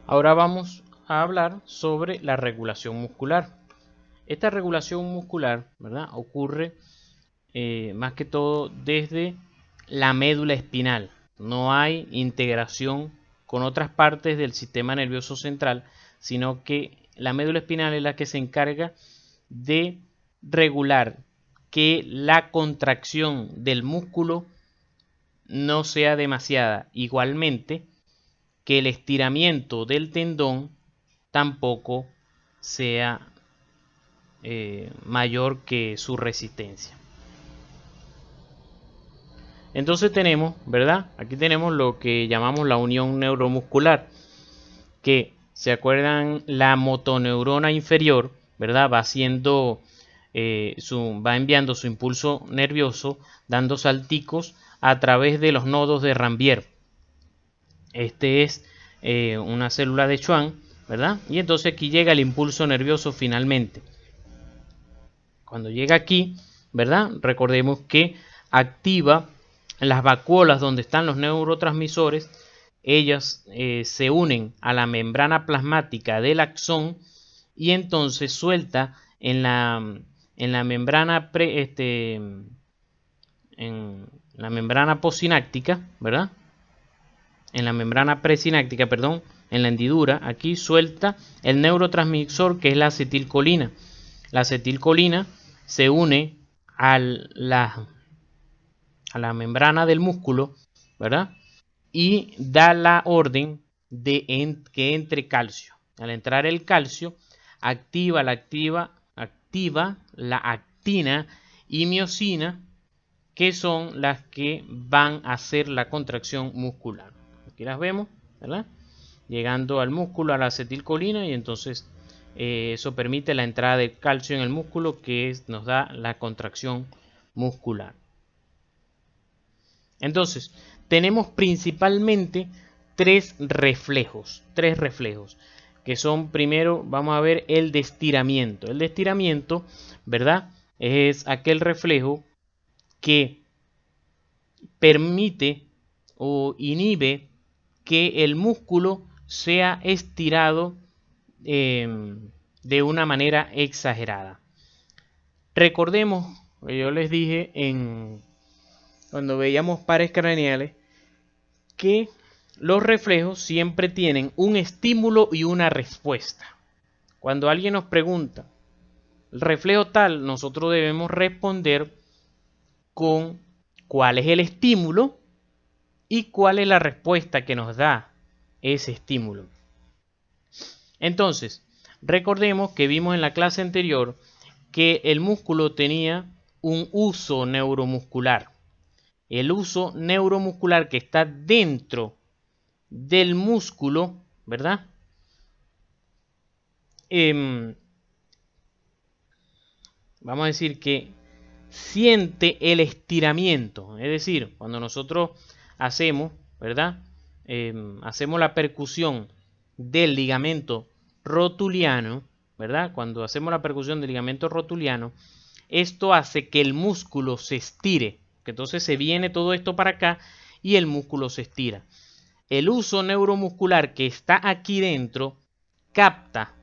Ahora vamos a hablar sobre la regulación muscular. Esta regulación muscular, ¿verdad?, ocurre más que todo desde la médula espinal. No hay integración con otras partes del sistema nervioso central, sino que la médula espinal es la que se encarga de regular que la contracción del músculo no sea demasiada. Igualmente, que el estiramiento del tendón tampoco sea mayor que su resistencia. Entonces tenemos, ¿verdad? Aquí tenemos lo que llamamos la unión neuromuscular, que, ¿se acuerdan? La motoneurona inferior, ¿verdad? Va enviando su impulso nervioso, dando salticos a través de los nodos de Ranvier. Este es una célula de Schwann, ¿verdad? Y entonces aquí llega el impulso nervioso finalmente. Cuando llega aquí, ¿verdad?, recordemos que activa las vacuolas donde están los neurotransmisores. Ellas se unen a la membrana plasmática del axón y entonces suelta en la membrana en la membrana posináptica, ¿verdad? En la membrana presináptica, perdón, en la hendidura, aquí suelta el neurotransmisor que es la acetilcolina. La acetilcolina se une a la membrana del músculo, ¿verdad? Y da la orden de que entre calcio. Al entrar el calcio, activa la actina y miosina, que son las que van a hacer la contracción muscular. Aquí las vemos, ¿verdad? Llegando al músculo, a la acetilcolina, y entonces eso permite la entrada de calcio en el músculo, que nos da la contracción muscular. Entonces, tenemos principalmente tres reflejos, que son, primero vamos a ver el de estiramiento. El de estiramiento, ¿verdad?, es aquel reflejo que permite o inhibe que el músculo sea estirado de una manera exagerada. Recordemos, yo les dije cuando veíamos pares craneales, que los reflejos siempre tienen un estímulo y una respuesta. Cuando alguien nos pregunta el reflejo tal, nosotros debemos responder con cuál es el estímulo y cuál es la respuesta que nos da ese estímulo. Entonces, recordemos que vimos en la clase anterior que el músculo tenía un uso neuromuscular. El uso neuromuscular que está dentro del músculo, ¿verdad? Vamos a decir que siente el estiramiento. Es decir, cuando nosotros hacemos, ¿verdad?, hacemos la percusión del ligamento rotuliano, ¿verdad? Cuando hacemos la percusión del ligamento rotuliano, esto hace que el músculo se estire. Que entonces se viene todo esto para acá y el músculo se estira. El uso neuromuscular que está aquí dentro capta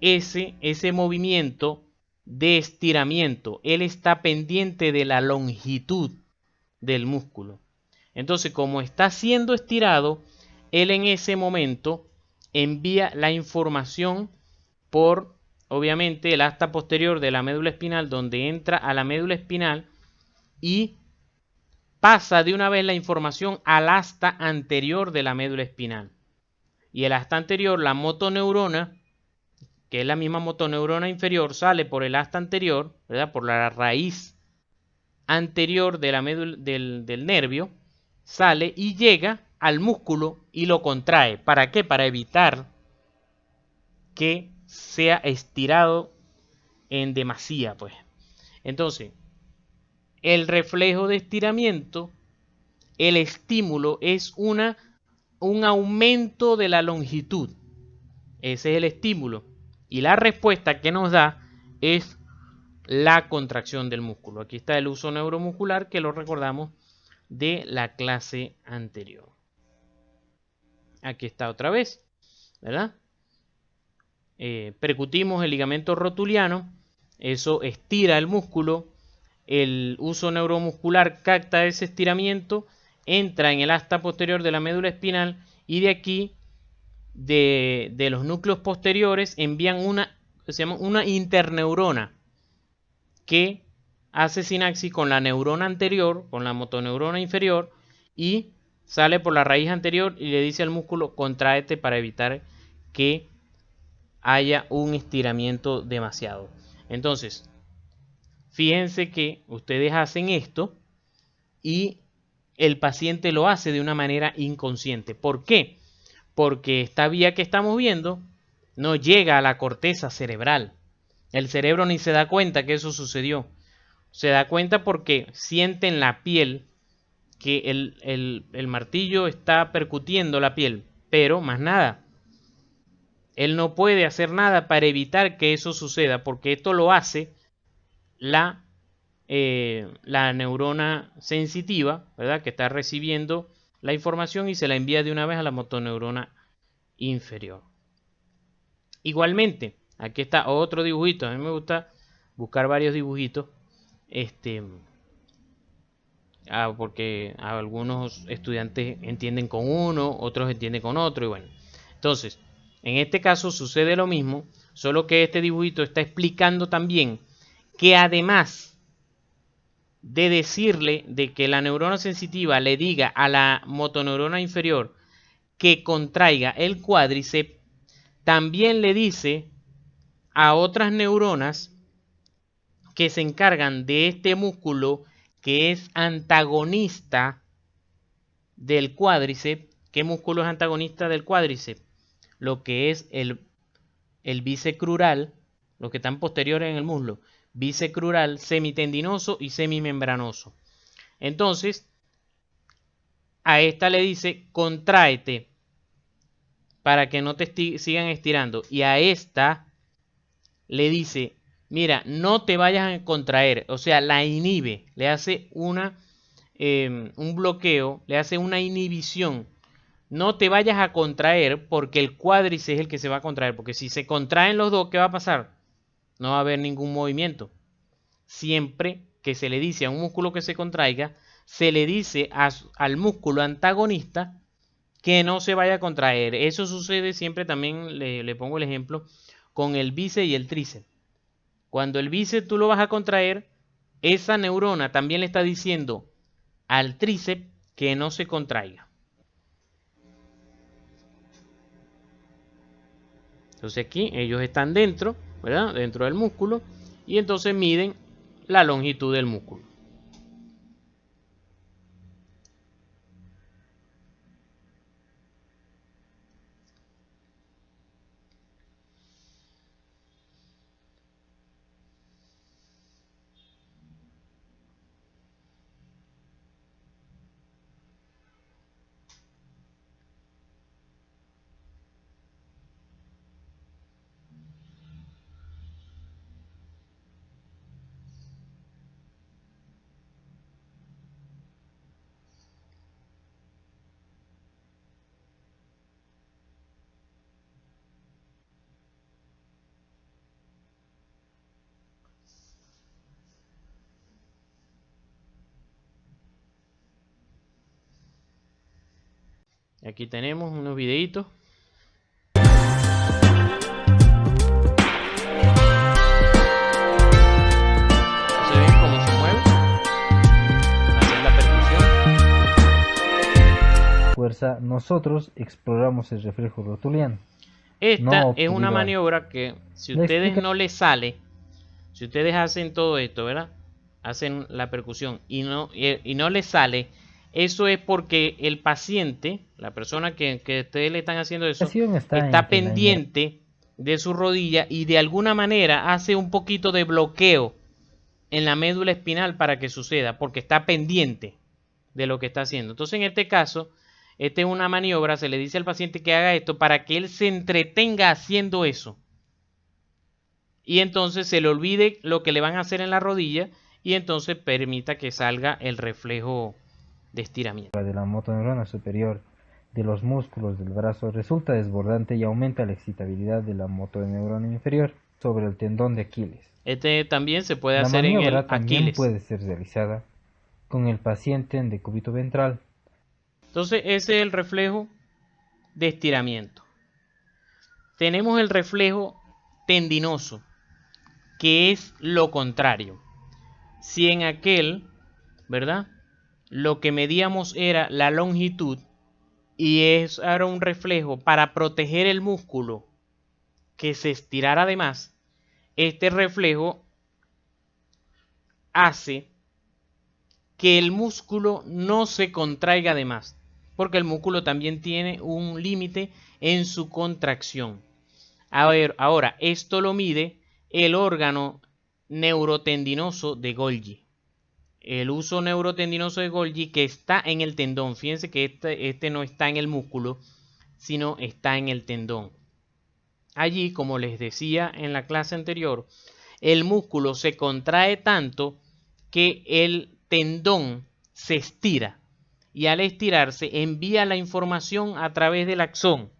ese movimiento de estiramiento. Él está pendiente de la longitud del músculo. Entonces, como está siendo estirado, él en ese momento envía la información por, obviamente, el asta posterior de la médula espinal, donde entra a la médula espinal y pasa de una vez la información al asta anterior de la médula espinal. Y el asta anterior, la motoneurona, que es la misma motoneurona inferior, sale por el asta anterior, ¿verdad?, por la raíz anterior de la médula, del nervio, sale y llega al músculo y lo contrae. ¿Para qué? Para evitar que sea estirado en demasía, pues. Entonces, el reflejo de estiramiento, el estímulo es un aumento de la longitud. Ese es el estímulo. Y la respuesta que nos da es la contracción del músculo. Aquí está el uso neuromuscular, que lo recordamos de la clase anterior. Aquí está otra vez, ¿verdad? Percutimos el ligamento rotuliano, eso estira el músculo, el uso neuromuscular capta ese estiramiento, entra en el asta posterior de la médula espinal y de aquí, de los núcleos posteriores, envían se llama una interneurona que hace sinapsis con la neurona anterior, con la motoneurona inferior, y sale por la raíz anterior y le dice al músculo contráete para evitar que haya un estiramiento demasiado. Entonces, fíjense que ustedes hacen esto y el paciente lo hace de una manera inconsciente. ¿Por qué? Porque esta vía que estamos viendo no llega a la corteza cerebral. El cerebro ni se da cuenta que eso sucedió. Se da cuenta porque siente en la piel que el martillo está percutiendo la piel, pero más nada. Él no puede hacer nada para evitar que eso suceda, porque esto lo hace la neurona sensitiva, ¿verdad? Que está recibiendo la información y se la envía de una vez a la motoneurona inferior. Igualmente, aquí está otro dibujito. A mí me gusta buscar varios dibujitos. Porque algunos estudiantes entienden con uno, otros entienden con otro. Y bueno, entonces, en este caso sucede lo mismo, solo que este dibujito está explicando también que además de decirle de que la neurona sensitiva le diga a la motoneurona inferior que contraiga el cuádriceps, también le dice a otras neuronas que se encargan de este músculo que es antagonista del cuádriceps. ¿Qué músculo es antagonista del cuádriceps? Lo que es el bíceps crural, los que están posteriores en el muslo, bíceps crural, semitendinoso y semimembranoso. Entonces, a esta le dice contráete para que no te sigan estirando. Y a esta le dice, mira, no te vayas a contraer. O sea, la inhibe, le hace un bloqueo, le hace una inhibición. No te vayas a contraer porque el cuádriceps es el que se va a contraer. Porque si se contraen los dos, ¿qué va a pasar? No va a haber ningún movimiento. Siempre que se le dice a un músculo que se contraiga, se le dice al músculo antagonista que no se vaya a contraer. Eso sucede siempre, también le pongo el ejemplo, con el bíceps y el tríceps. Cuando el bíceps tú lo vas a contraer, esa neurona también le está diciendo al tríceps que no se contraiga. Entonces aquí ellos están dentro, ¿verdad? Dentro del músculo, y entonces miden la longitud del músculo. Aquí tenemos unos videitos. ¿Se ven cómo se mueve? Hacer la percusión. Fuerza, nosotros exploramos el reflejo rotuliano. Esta es una maniobra que si ustedes no les sale, si ustedes hacen todo esto, ¿verdad? Hacen la percusión y no les sale, eso es porque el paciente, la persona que ustedes le están haciendo eso, está pendiente de su rodilla y de alguna manera hace un poquito de bloqueo en la médula espinal para que suceda, porque está pendiente de lo que está haciendo. Entonces, en este caso, esta es una maniobra, se le dice al paciente que haga esto para que él se entretenga haciendo eso. Y entonces se le olvide lo que le van a hacer en la rodilla y entonces permita que salga el reflejo de estiramiento. De la motoneurona superior de los músculos del brazo resulta desbordante y aumenta la excitabilidad de la motoneurona inferior sobre el tendón de Aquiles. Este también se puede La hacer en el maniobra también Aquiles. puede ser realizada con el paciente en decúbito ventral. Entonces ese es el reflejo de estiramiento. Tenemos el reflejo tendinoso, que es lo contrario. Si en aquel, ¿verdad? Lo que medíamos era la longitud y eso era un reflejo para proteger el músculo que se estirara de más, este reflejo hace que el músculo no se contraiga de más, porque el músculo también tiene un límite en su contracción. A ver, ahora, esto lo mide el órgano neurotendinoso de Golgi. El uso neurotendinoso de Golgi que está en el tendón. Fíjense que este no está en el músculo, sino está en el tendón. Allí, como les decía en la clase anterior, el músculo se contrae tanto que el tendón se estira y al estirarse envía la información a través del axón.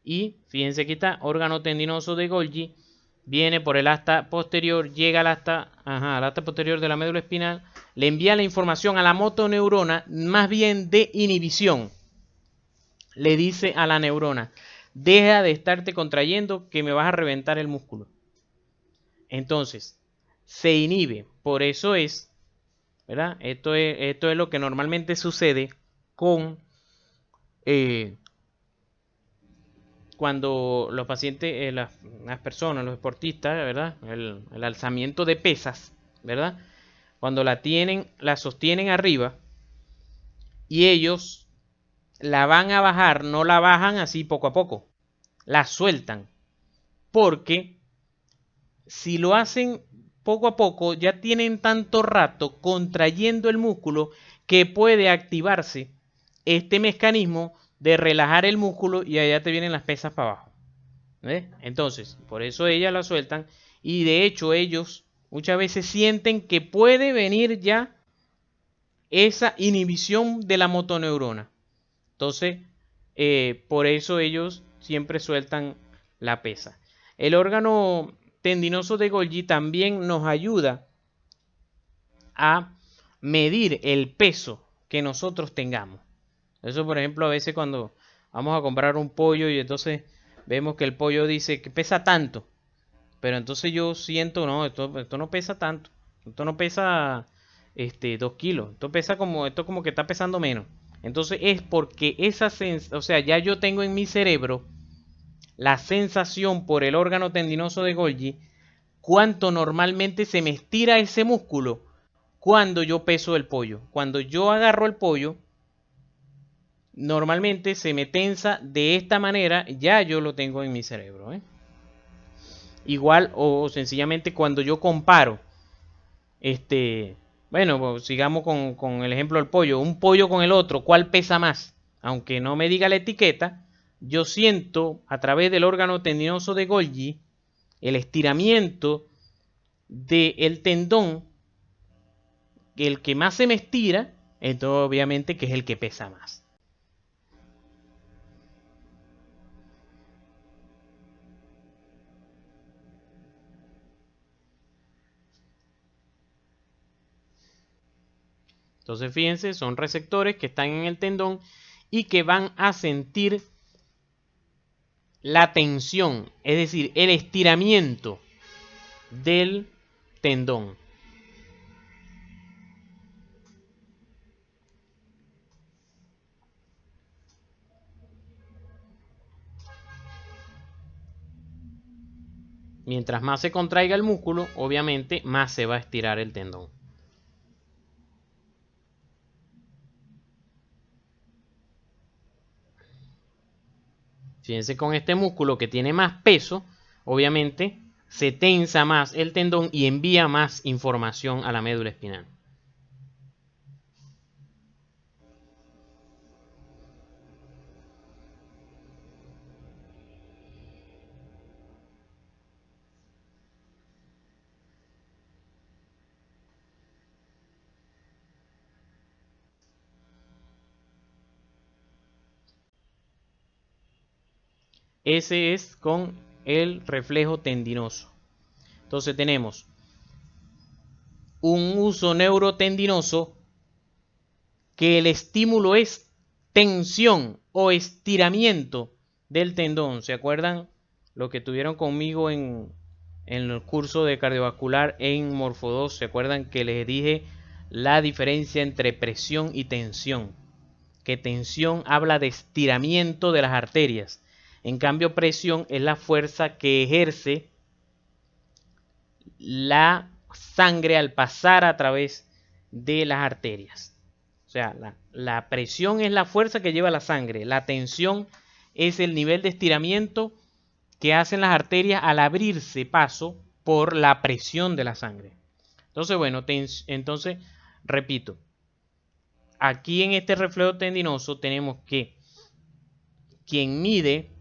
Y fíjense que está órgano tendinoso de Golgi, viene por el asta posterior, llega al asta posterior de la médula espinal, le envía la información a la motoneurona, más bien de inhibición. Le dice a la neurona, deja de estarte contrayendo que me vas a reventar el músculo. Entonces, se inhibe. Por eso es, ¿verdad? Esto es lo que normalmente sucede con cuando los pacientes, las personas, los deportistas, ¿verdad? El alzamiento de pesas, ¿verdad? Cuando la sostienen arriba y ellos la van a bajar, no la bajan así poco a poco, la sueltan. Porque si lo hacen poco a poco, ya tienen tanto rato contrayendo el músculo que puede activarse este mecanismo de relajar el músculo y allá te vienen las pesas para abajo. ¿Ves? Entonces, por eso ellas la sueltan y de hecho ellos muchas veces sienten que puede venir ya esa inhibición de la motoneurona. Entonces, por eso ellos siempre sueltan la pesa. El órgano tendinoso de Golgi también nos ayuda a medir el peso que nosotros tengamos. Eso, por ejemplo, a veces cuando vamos a comprar un pollo y entonces vemos que el pollo dice que pesa tanto, pero entonces yo siento, no, esto no pesa tanto, esto no pesa 2 kilos, esto como que está pesando menos. Entonces es porque o sea, ya yo tengo en mi cerebro la sensación por el órgano tendinoso de Golgi, cuánto normalmente se me estira ese músculo cuando yo peso el pollo. Cuando yo agarro el pollo, normalmente se me tensa de esta manera, ya yo lo tengo en mi cerebro. Igual o sencillamente cuando yo comparo, bueno, pues sigamos con el ejemplo del pollo, un pollo con el otro, ¿cuál pesa más? Aunque no me diga la etiqueta, yo siento a través del órgano tendinoso de Golgi el estiramiento del tendón, el que más se me estira, entonces obviamente que es el que pesa más. Entonces fíjense, son receptores que están en el tendón y que van a sentir la tensión, es decir, el estiramiento del tendón. Mientras más se contraiga el músculo, obviamente más se va a estirar el tendón. Fíjense con este músculo que tiene más peso, obviamente se tensa más el tendón y envía más información a la médula espinal. Ese es con el reflejo tendinoso. Entonces tenemos un uso neurotendinoso que el estímulo es tensión o estiramiento del tendón. ¿Se acuerdan lo que tuvieron conmigo en el curso de cardiovascular en Morfo 2? ¿Se acuerdan que les dije la diferencia entre presión y tensión? Que tensión habla de estiramiento de las arterias. En cambio, presión es la fuerza que ejerce la sangre al pasar a través de las arterias. O sea, la presión es la fuerza que lleva la sangre. La tensión es el nivel de estiramiento que hacen las arterias al abrirse paso por la presión de la sangre. Entonces, bueno, entonces, repito, aquí en este reflejo tendinoso tenemos que quien mide,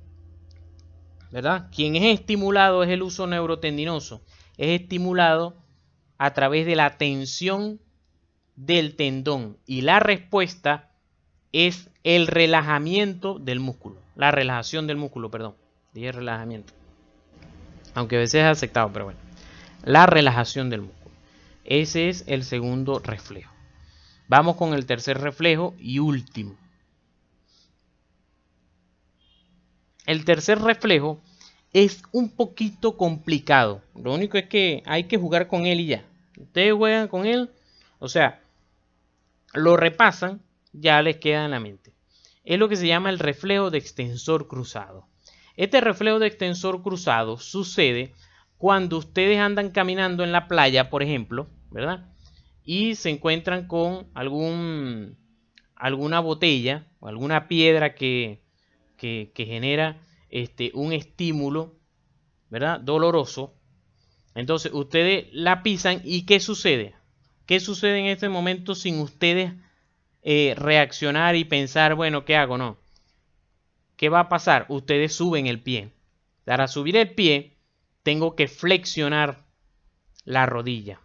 ¿verdad? Quien es estimulado es el uso neurotendinoso. Es estimulado a través de la tensión del tendón y la respuesta es el relajamiento del músculo. La relajación del músculo, perdón. Dije relajamiento. Aunque a veces es aceptado, pero bueno. La relajación del músculo. Ese es el segundo reflejo. Vamos con el tercer reflejo y último. El tercer reflejo es un poquito complicado. Lo único es que hay que jugar con él y ya. Ustedes juegan con él, o sea, lo repasan, ya les queda en la mente. Es lo que se llama el reflejo de extensor cruzado. Este reflejo de extensor cruzado sucede cuando ustedes andan caminando en la playa, por ejemplo, ¿verdad? Y se encuentran con alguna botella o alguna piedra que genera un estímulo, ¿verdad? Doloroso. Entonces ustedes la pisan y ¿qué sucede? ¿Qué sucede en este momento sin ustedes reaccionar y pensar, bueno, ¿qué hago? No. ¿Qué va a pasar? Ustedes suben el pie. Para subir el pie, tengo que flexionar la rodilla.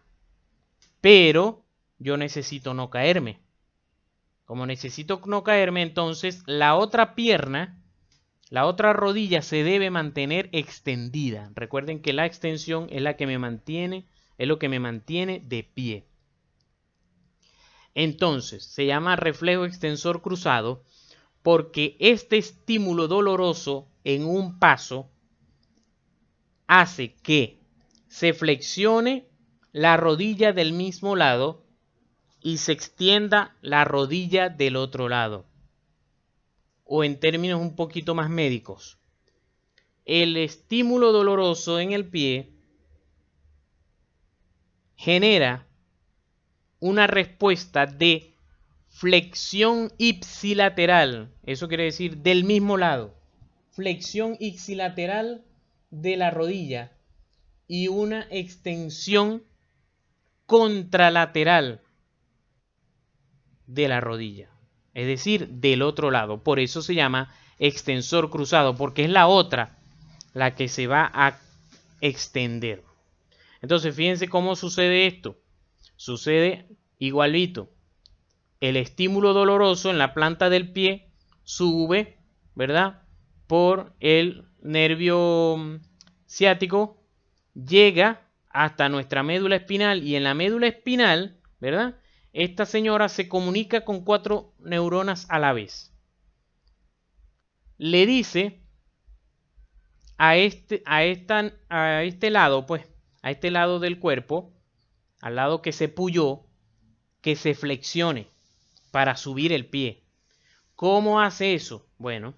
Pero yo necesito no caerme. Como necesito no caerme, entonces la otra pierna, la otra rodilla se debe mantener extendida. Recuerden que la extensión es la que me mantiene, es lo que me mantiene de pie. Entonces, se llama reflejo extensor cruzado porque este estímulo doloroso en un paso hace que se flexione la rodilla del mismo lado y se extienda la rodilla del otro lado. O en términos un poquito más médicos, el estímulo doloroso en el pie genera una respuesta de flexión ipsilateral. Eso quiere decir del mismo lado. Flexión ipsilateral de la rodilla y una extensión contralateral de la rodilla, es decir, del otro lado. Por eso se llama extensor cruzado, porque es la otra la que se va a extender. Entonces, fíjense cómo sucede esto. Sucede igualito. El estímulo doloroso en la planta del pie sube, ¿verdad? Por el nervio ciático, llega hasta nuestra médula espinal y en la médula espinal, ¿verdad? Esta señora se comunica con 4 neuronas a la vez. Le dice a este lado, pues, a este lado del cuerpo, al lado que se puyó, que se flexione para subir el pie. ¿Cómo hace eso? Bueno,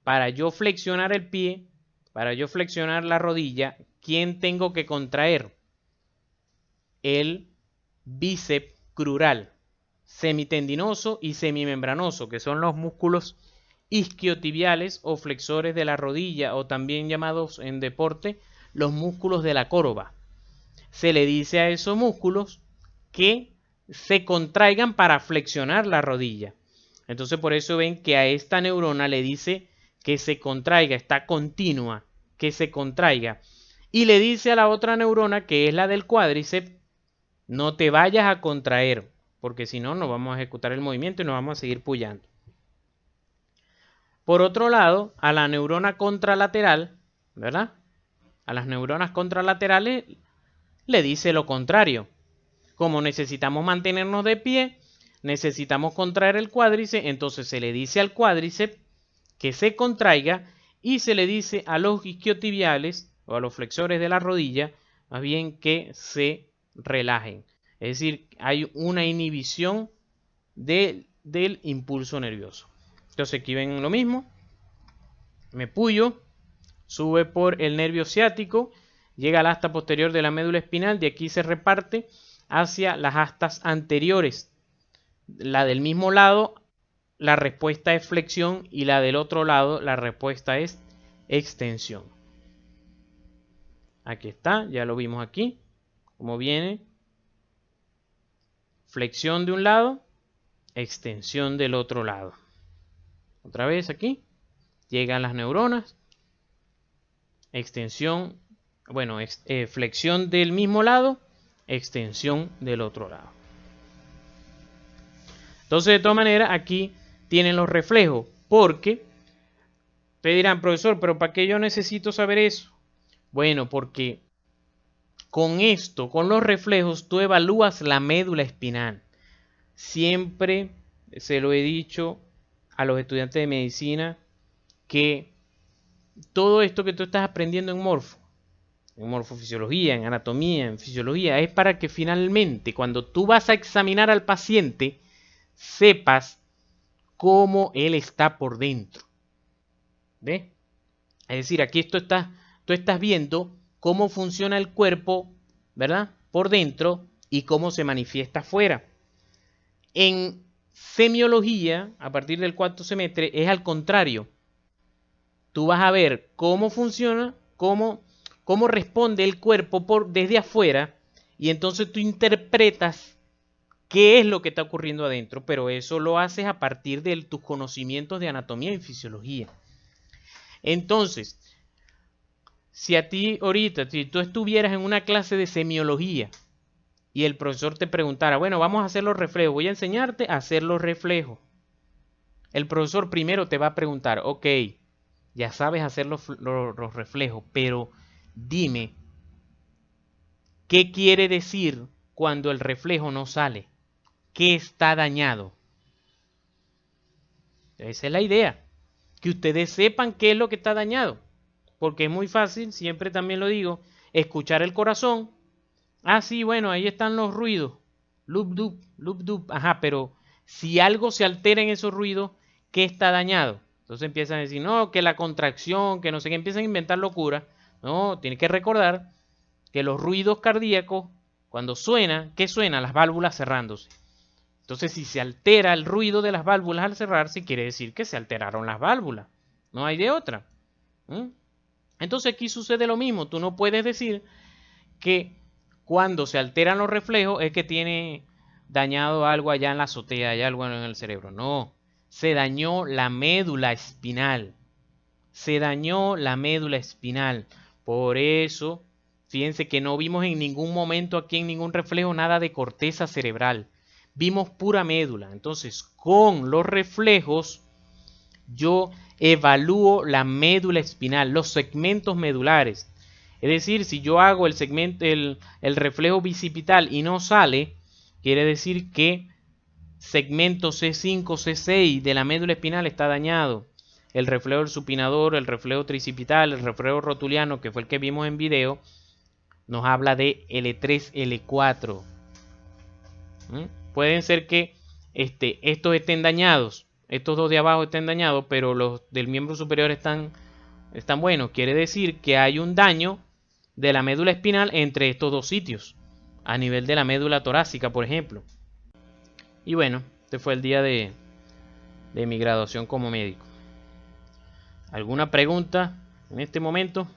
para yo flexionar el pie, para yo flexionar la rodilla, ¿quién tengo que contraer? El bíceps crural, semitendinoso y semimembranoso, que son los músculos isquiotibiales o flexores de la rodilla, o también llamados en deporte los músculos de la corva. Se le dice a esos músculos que se contraigan para flexionar la rodilla. Entonces por eso ven que a esta neurona le dice que se contraiga, está continua, que se contraiga. Y le dice a la otra neurona, que es la del cuádriceps, no te vayas a contraer, porque si no, no vamos a ejecutar el movimiento y nos vamos a seguir puyando. Por otro lado, a la neurona contralateral, ¿verdad? A las neuronas contralaterales le dice lo contrario. Como necesitamos mantenernos de pie, necesitamos contraer el cuádriceps, entonces se le dice al cuádriceps que se contraiga y se le dice a los isquiotibiales o a los flexores de la rodilla, más bien que se relajen. Es decir, hay una inhibición del impulso nervioso. Entonces aquí ven lo mismo. Me puyo, sube por el nervio ciático, llega al asta posterior de la médula espinal, de aquí se reparte hacia las astas anteriores. La del mismo lado, la respuesta es flexión y la del otro lado, la respuesta es extensión. Aquí está, ya lo vimos aquí, como viene. Flexión de un lado, extensión del otro lado. Otra vez aquí, llegan las neuronas, extensión, bueno, flexión del mismo lado, extensión del otro lado. Entonces, de todas maneras, aquí tienen los reflejos, porque te dirán, profesor, pero ¿para qué yo necesito saber eso? Bueno, porque con esto, con los reflejos, tú evalúas la médula espinal. Siempre se lo he dicho a los estudiantes de medicina que todo esto que tú estás aprendiendo en morfofisiología, en anatomía, en fisiología, es para que finalmente cuando tú vas a examinar al paciente, sepas cómo él está por dentro. ¿Ves? Es decir, aquí tú estás viendo cómo funciona el cuerpo, ¿verdad? Por dentro y cómo se manifiesta afuera. En semiología, a partir del cuarto semestre, es al contrario. Tú vas a ver cómo funciona, cómo responde el cuerpo desde afuera, y entonces tú interpretas qué es lo que está ocurriendo adentro, pero eso lo haces a partir de tus conocimientos de anatomía y fisiología. Entonces, si a ti ahorita, si tú estuvieras en una clase de semiología y el profesor te preguntara, bueno, vamos a hacer los reflejos, voy a enseñarte a hacer los reflejos. El profesor primero te va a preguntar, ok, ya sabes hacer los reflejos, pero dime, ¿qué quiere decir cuando el reflejo no sale? ¿Qué está dañado? Esa es la idea, que ustedes sepan qué es lo que está dañado, porque es muy fácil, siempre también lo digo, escuchar el corazón. Ah, sí, bueno, ahí están los ruidos, loop, dup, loop, dup, ajá, pero si algo se altera en esos ruidos, ¿qué está dañado? Entonces empiezan a decir, no, que la contracción, que no sé qué, empiezan a inventar locura. No, tiene que recordar que los ruidos cardíacos, cuando suena, ¿qué suena? Las válvulas cerrándose. Entonces, si se altera el ruido de las válvulas al cerrarse, quiere decir que se alteraron las válvulas. No hay de otra. Entonces aquí sucede lo mismo. Tú no puedes decir que cuando se alteran los reflejos es que tiene dañado algo allá en la azotea, hay algo en el cerebro. No, se dañó la médula espinal. Se dañó la médula espinal. Por eso, fíjense que no vimos en ningún momento aquí en ningún reflejo nada de corteza cerebral. Vimos pura médula. Entonces, con los reflejos, yo evalúo la médula espinal, los segmentos medulares. Es decir, si yo hago el reflejo bicipital y no sale, quiere decir que segmento C5, C6 de la médula espinal está dañado. El reflejo del supinador, el reflejo tricipital, el reflejo rotuliano, que fue el que vimos en video, nos habla de L3, L4. Pueden ser que estos estén dañados, estos dos de abajo estén dañados, pero los del miembro superior están buenos. Quiere decir que hay un daño de la médula espinal entre estos dos sitios, a nivel de la médula torácica, por ejemplo. Y bueno, este fue el día de mi graduación como médico. ¿Alguna pregunta en este momento?